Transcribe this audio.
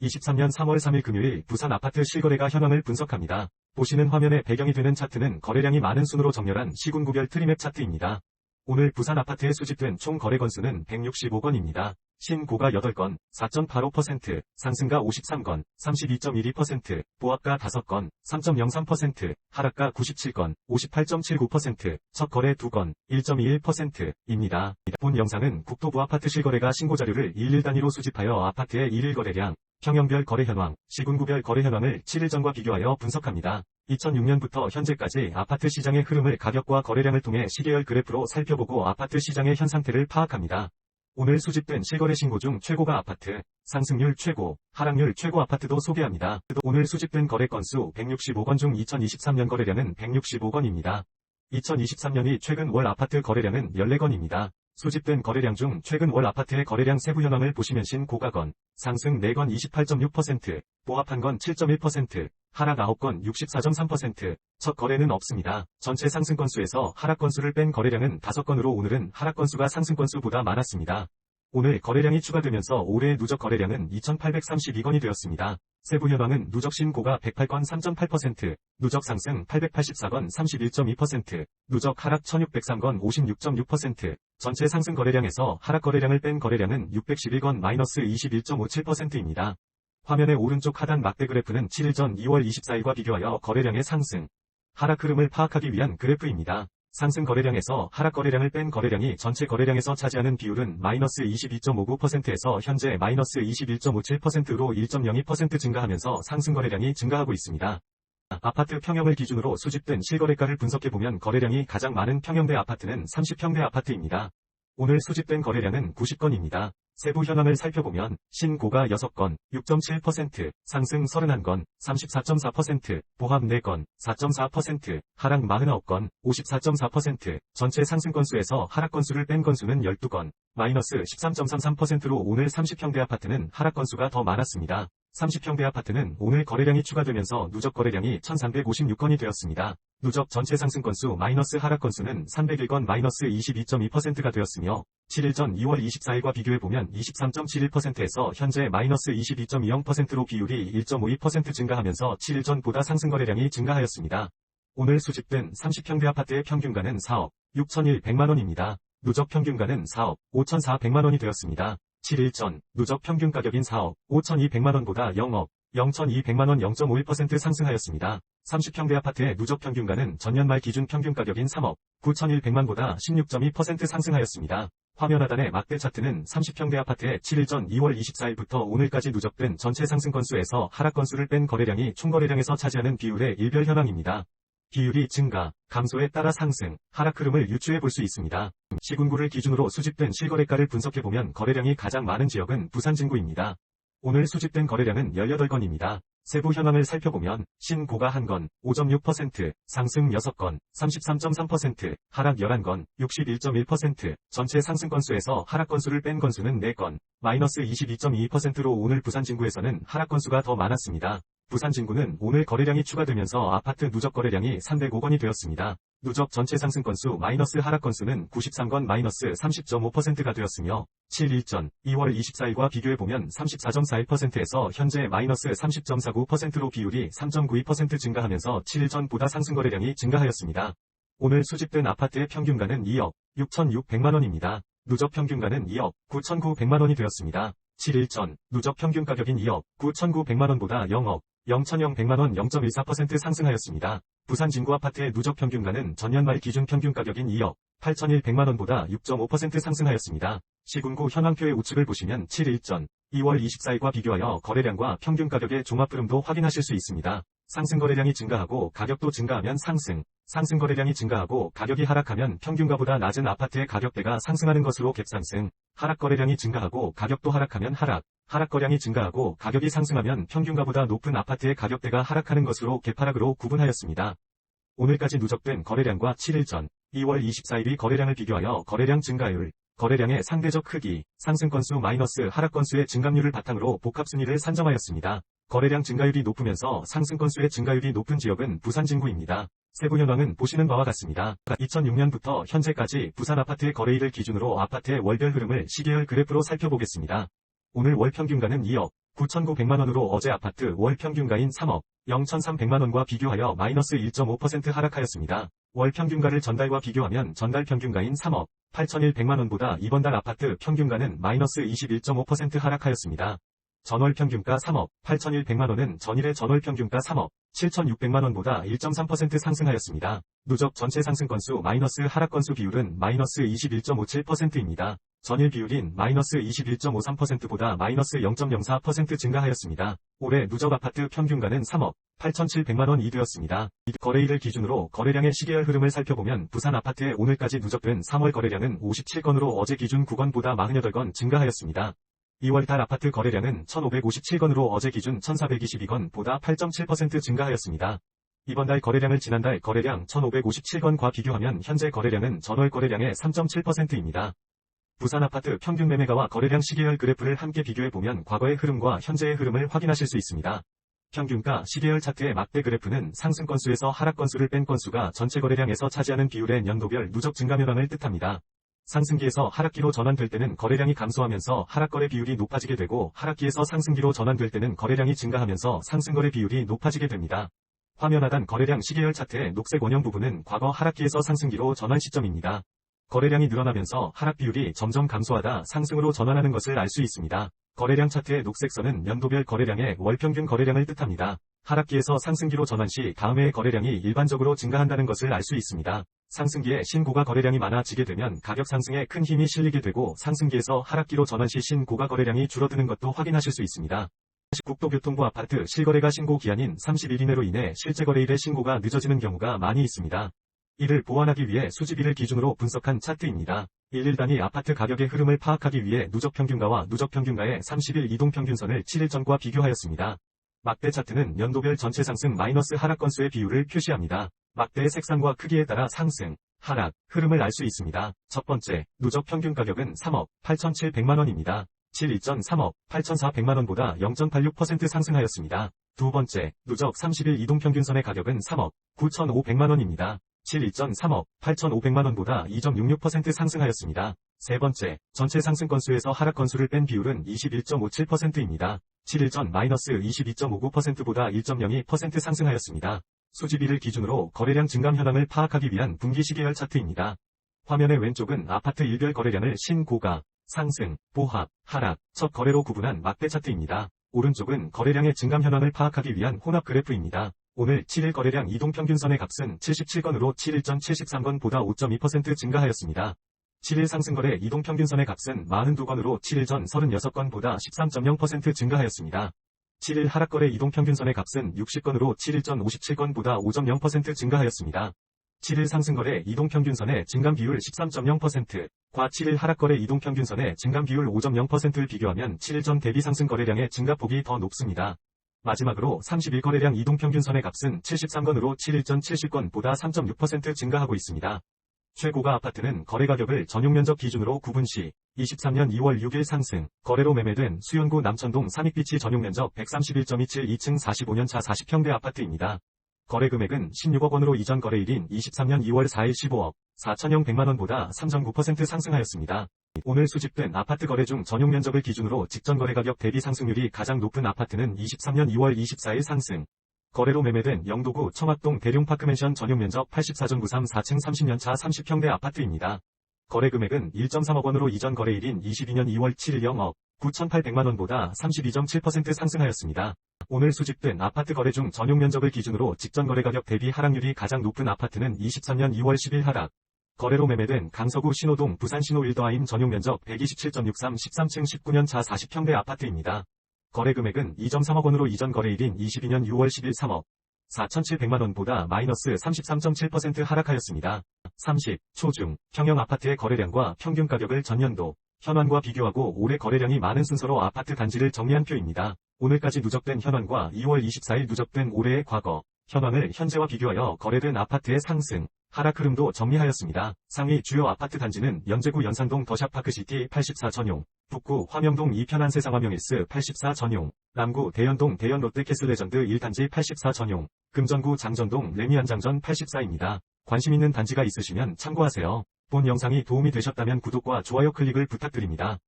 2023년 3월 3일 금요일 부산 아파트 실거래가 현황을 분석합니다. 보시는 화면에 배경이 되는 차트는 거래량이 많은 순으로 정렬한 시군구별 트리맵 차트입니다. 오늘 부산 아파트에 수집된 총 거래 건수는 165건입니다. 신고가 8건, 4.85%, 상승가 53건, 32.12%, 보합가 5건, 3.03%, 하락가 97건, 58.79%, 첫 거래 2건, 1.21%입니다. 본 영상은 국토부 아파트 실거래가 신고자료를 일일 단위로 수집하여 아파트의 일일 거래량, 평형별 거래 현황, 시군구별 거래 현황을 7일 전과 비교하여 분석합니다. 2006년부터 현재까지 아파트 시장의 흐름을 가격과 거래량을 통해 시계열 그래프로 살펴보고 아파트 시장의 현 상태를 파악합니다. 오늘 수집된 실거래 신고 중 최고가 아파트, 상승률 최고, 하락률 최고 아파트도 소개합니다. 오늘 수집된 거래 건수 165건 중 2023년 거래량은 165건입니다. 2023년이 최근 월 아파트 거래량은 14건입니다. 수집된 거래량 중 최근 월 아파트의 거래량 세부 현황을 보시면 신고가건, 상승 4건 28.6%, 보합 1건 7.1%, 하락 9건 64.3%, 첫 거래는 없습니다. 전체 상승 건수에서 하락 건수를 뺀 거래량은 5건으로 오늘은 하락 건수가 상승 건수보다 많았습니다. 오늘 거래량이 추가되면서 올해의 누적 거래량은 2,832건이 되었습니다. 세부 현황은 누적 신고가 108건 3.8%, 누적 상승 884건 31.2%, 누적 하락 1,603건 56.6%, 전체 상승 거래량에서 하락 거래량을 뺀 거래량은 611건 마이너스 21.57%입니다. 화면의 오른쪽 하단 막대 그래프는 7일 전 2월 24일과 비교하여 거래량의 상승, 하락 흐름을 파악하기 위한 그래프입니다. 상승 거래량에서 하락 거래량을 뺀 거래량이 전체 거래량에서 차지하는 비율은 마이너스 22.59%에서 현재 마이너스 21.57%로 1.02% 증가하면서 상승 거래량이 증가하고 있습니다. 아파트 평형을 기준으로 수집된 실거래가를 분석해보면 거래량이 가장 많은 평형대 아파트는 30평대 아파트입니다. 오늘 수집된 거래량은 90건입니다. 세부 현황을 살펴보면 신고가 6건, 6.7%, 상승 31건, 34.4%, 보합 4건, 4.4%, 하락 49건, 54.4%, 전체 상승 건수에서 하락 건수를 뺀 건수는 12건, 마이너스 13.33%로 오늘 30평대 아파트는 하락 건수가 더 많았습니다. 30평대 아파트는 오늘 거래량이 추가되면서 누적 거래량이 1,356건이 되었습니다. 누적 전체 상승 건수 마이너스 하락 건수는 301건 마이너스 22.2%가 되었으며 7일 전 2월 24일과 비교해보면 23.71%에서 현재 마이너스 22.20%로 비율이 1.52% 증가하면서 7일 전보다 상승 거래량이 증가하였습니다. 오늘 수집된 30평대 아파트의 평균가는 4억 6,100만원입니다. 누적 평균가는 4억 5,400만원이 되었습니다. 7일 전 누적 평균 가격인 4억 5,200만원보다 0억 0,200만원 0.51% 상승하였습니다. 30평대 아파트의 누적 평균가는 전년 말 기준 평균 가격인 3억 9,100만보다 16.2% 상승하였습니다. 화면 하단의 막대 차트는 30평대 아파트의 7일 전 2월 24일부터 오늘까지 누적된 전체 상승 건수에서 하락 건수를 뺀 거래량이 총 거래량에서 차지하는 비율의 일별 현황입니다. 비율이 증가, 감소에 따라 상승, 하락 흐름을 유추해 볼 수 있습니다. 시군구를 기준으로 수집된 실거래가를 분석해보면 거래량이 가장 많은 지역은 부산 진구입니다. 오늘 수집된 거래량은 18건입니다. 세부 현황을 살펴보면 신고가 1건, 5.6%, 상승 6건, 33.3%, 하락 11건, 61.1%, 전체 상승 건수에서 하락 건수를 뺀 건수는 4건, 마이너스 22.22%로 오늘 부산 진구에서는 하락 건수가 더 많았습니다. 부산 진구는 오늘 거래량이 추가되면서 아파트 누적 거래량이 305건이 되었습니다. 누적 전체 상승 건수 마이너스 하락 건수는 93건 마이너스 30.5%가 되었으며 7일 전 2월 24일과 비교해보면 34.41%에서 현재 마이너스 30.49%로 비율이 3.92% 증가하면서 7일 전보다 상승 거래량이 증가하였습니다. 오늘 수집된 아파트의 평균가는 2억 6,600만원입니다. 누적 평균가는 2억 9,900만원이 되었습니다. 7일 전 누적 평균 가격인 2억 9,900만원보다 0억 0,100만원 0.14% 상승하였습니다. 부산 진구 아파트의 누적 평균가는 전년 말 기준 평균 가격인 2억 8,100만원보다 6.5% 상승하였습니다. 시군구 현황표의 우측을 보시면 7일 전 2월 24일과 비교하여 거래량과 평균 가격의 종합 흐름도 확인하실 수 있습니다. 상승 거래량이 증가하고 가격도 증가하면 상승, 상승 거래량이 증가하고 가격이 하락하면 평균가보다 낮은 아파트의 가격대가 상승하는 것으로 갭상승, 하락 거래량이 증가하고 가격도 하락하면 하락, 하락 거래량이 증가하고 가격이 상승하면 평균가보다 높은 아파트의 가격대가 하락하는 것으로 갭하락으로 구분하였습니다. 오늘까지 누적된 거래량과 7일 전 2월 24일의 거래량을 비교하여 거래량 증가율, 거래량의 상대적 크기, 상승 건수 마이너스 하락 건수의 증감률을 바탕으로 복합순위를 산정하였습니다. 거래량 증가율이 높으면서 상승 건수의 증가율이 높은 지역은 부산 진구입니다. 세부 현황은 보시는 바와 같습니다. 2006년부터 현재까지 부산 아파트의 거래일을 기준으로 아파트의 월별 흐름을 시계열 그래프로 살펴보겠습니다. 오늘 월 평균가는 2억 9,900만원으로 어제 아파트 월 평균가인 3억 0,300만원과 비교하여 마이너스 1.5% 하락하였습니다. 월 평균가를 전달과 비교하면 전달 평균가인 3억 8,100만원보다 이번 달 아파트 평균가는 마이너스 21.5% 하락하였습니다. 전월 평균가 3억 8,100만원은 전일의 전월 평균가 3억 7,600만원보다 1.3% 상승하였습니다. 누적 전체 상승 건수 마이너스 하락 건수 비율은 마이너스 21.57%입니다. 전일 비율인 마이너스 21.53%보다 마이너스 0.04% 증가하였습니다. 올해 누적 아파트 평균가는 3억 8,700만원이 되었습니다. 거래일을 기준으로 거래량의 시계열 흐름을 살펴보면 부산 아파트의 오늘까지 누적된 3월 거래량은 57건으로 어제 기준 9건보다 48건 증가하였습니다. 2월달 아파트 거래량은 1,557건으로 어제 기준 1,422건보다 8.7% 증가하였습니다. 이번 달 거래량을 지난달 거래량 1,557건과 비교하면 현재 거래량은 전월 거래량의 3.7%입니다. 부산 아파트 평균 매매가와 거래량 시계열 그래프를 함께 비교해보면 과거의 흐름과 현재의 흐름을 확인하실 수 있습니다. 평균가 시계열 차트의 막대 그래프는 상승 건수에서 하락 건수를 뺀 건수가 전체 거래량에서 차지하는 비율의 연도별 누적 증가 현황을 뜻합니다. 상승기에서 하락기로 전환될 때는 거래량이 감소하면서 하락거래 비율이 높아지게 되고 하락기에서 상승기로 전환될 때는 거래량이 증가하면서 상승거래 비율이 높아지게 됩니다. 화면 하단 거래량 시계열 차트의 녹색 원형 부분은 과거 하락기에서 상승기로 전환 시점입니다. 거래량이 늘어나면서 하락 비율이 점점 감소하다 상승으로 전환하는 것을 알 수 있습니다. 거래량 차트의 녹색 선은 연도별 거래량의 월평균 거래량을 뜻합니다. 하락기에서 상승기로 전환 시 다음 해의 거래량이 일반적으로 증가한다는 것을 알 수 있습니다. 상승기에 신고가 거래량이 많아지게 되면 가격 상승에 큰 힘이 실리게 되고 상승기에서 하락기로 전환 시 신고가 거래량이 줄어드는 것도 확인하실 수 있습니다. 국토교통부 아파트 실거래가 신고 기한인 30일 이내로 인해 실제 거래일의 신고가 늦어지는 경우가 많이 있습니다. 이를 보완하기 위해 수집일을 기준으로 분석한 차트입니다. 일일 단위 아파트 가격의 흐름을 파악하기 위해 누적 평균가와 누적 평균가의 30일 이동 평균선을 7일 전과 비교하였습니다. 막대 차트는 연도별 전체 상승 마이너스 하락 건수의 비율을 표시합니다. 막대의 색상과 크기에 따라 상승, 하락, 흐름을 알 수 있습니다. 첫 번째, 누적 평균 가격은 3억 8,700만원입니다. 7일 전 3억 8,400만원보다 0.86% 상승하였습니다. 두 번째, 누적 30일 이동 평균선의 가격은 3억 9,500만원입니다. 7일 전 3억 8,500만원보다 2.66% 상승하였습니다. 세 번째, 전체 상승 건수에서 하락 건수를 뺀 비율은 21.57%입니다. 7일 전 마이너스 22.59%보다 1.02% 상승하였습니다. 수집일을 기준으로 거래량 증감 현황을 파악하기 위한 분기 시계열 차트입니다. 화면의 왼쪽은 아파트 일별 거래량을 신고가, 상승, 보합, 하락, 첫 거래로 구분한 막대 차트입니다. 오른쪽은 거래량의 증감 현황을 파악하기 위한 혼합 그래프입니다. 오늘 7일 거래량 이동평균선의 값은 77건으로 7일 전 73건보다 5.2% 증가하였습니다. 7일 상승거래 이동평균선의 값은 42건으로 7일 전 36건보다 13.0% 증가하였습니다. 7일 하락거래 이동평균선의 값은 60건으로 7일 전 57건보다 5.0% 증가하였습니다. 7일 상승거래 이동평균선의 증감 비율 13.0%과 7일 하락거래 이동평균선의 증감 비율 5.0%를 비교하면 7일 전 대비 상승거래량의 증가폭이 더 높습니다. 마지막으로 30일 거래량 이동평균선의 값은 73건으로 7일 전 70건보다 3.6% 증가하고 있습니다. 최고가 아파트는 거래가격을 전용면적 기준으로 구분 시 23년 2월 6일 상승, 거래로 매매된 수연구 남천동 삼익비치 전용면적 131.27 2층 45년차 40평대 아파트입니다. 거래금액은 16억 원으로 이전 거래일인 23년 2월 4일 15억 4천영 100만원보다 3.9% 상승하였습니다. 오늘 수집된 아파트 거래 중 전용면적을 기준으로 직전 거래가격 대비 상승률이 가장 높은 아파트는 23년 2월 24일 상승, 거래로 매매된 영도구 청학동 대룡파크맨션 전용면적 84.93 4층 30년차 30평대 아파트입니다. 거래금액은 1.3억 원으로 이전 거래일인 22년 2월 7일 0억 9,800만원보다 32.7% 상승하였습니다. 오늘 수집된 아파트 거래 중 전용면적을 기준으로 직전 거래가격 대비 하락률이 가장 높은 아파트는 23년 2월 10일 하락, 거래로 매매된 강서구 신호동 부산 신호 1더하임 전용면적 127.63 13층 19년차 40평대 아파트입니다. 거래금액은 2.3억 원으로 이전 거래일인 22년 6월 10일 3억 4,700만원보다 마이너스 33.7% 하락하였습니다. 30. 초중, 평형 아파트의 거래량과 평균 가격을 전년도, 현황과 비교하고 올해 거래량이 많은 순서로 아파트 단지를 정리한 표입니다. 오늘까지 누적된 현황과 2월 24일 누적된 올해의 과거, 현황을 현재와 비교하여 거래된 아파트의 상승, 하락 흐름도 정리하였습니다. 상위 주요 아파트 단지는 연제구 연산동 더샵파크시티 84 전용, 북구 화명동 이편한세상 화명힐스 84 전용, 남구 대연동 대연 롯데캐슬레전드 1단지 84 전용, 금전구 장전동 레미안장전 84입니다. 관심 있는 단지가 있으시면 참고하세요. 본 영상이 도움이 되셨다면 구독과 좋아요 클릭을 부탁드립니다.